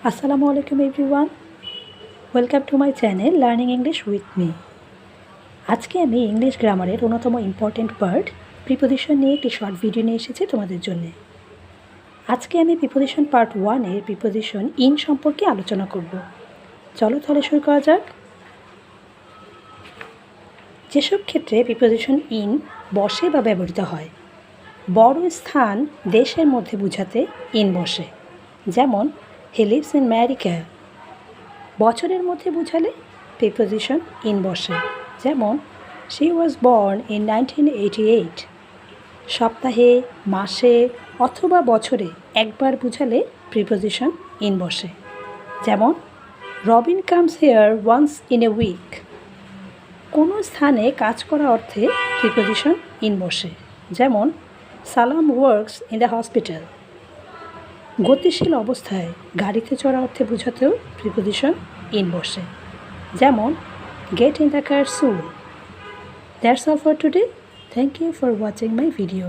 Assalamu alaikum everyone. Welcome to my channel Learning English with me. আজকে আমি English গ্রামারের অন্যতম ইম্পর্টেন্ট পার্ট প্রিপোজিশন নিয়ে একটি শর্ট ভিডিও নিয়ে এসেছি তোমাদের জন্য। আজকে আমি প্রিপোজিশন পার্ট 1 এর প্রিপোজিশন ইন সম্পর্কে আলোচনা করব। চলো তাহলে শুরু করা যাক। যেসব ক্ষেত্রে প্রিপোজিশন ইন বসে বা ব্যবহৃত হয়, বড় স্থান দেশের মধ্যে বোঝাতে ইন বসে, যেমন he lives in America। বছরের মধ্যে বোঝালে প্রিপোজিশন ইন বসে, যেমন she was born in 1988। সপ্তাহে, মাসে অথবা বছরে একবার বোঝালে প্রিপোজিশন ইন বসে, যেমন Robin comes here once in a week. কোনো স্থানে কাজ করা অর্থে প্রিপোজিশন ইন বসে, যেমন সালাম ওয়ার্কস ইন দ্য হসপিটাল। গতিশীল অবস্থায় গাড়িতে চড়া অর্থে বোঝাতেও প্রিপোজিশন ইন বসে, যেমন get in the car soon. That's all for today. Thank you for watching my video.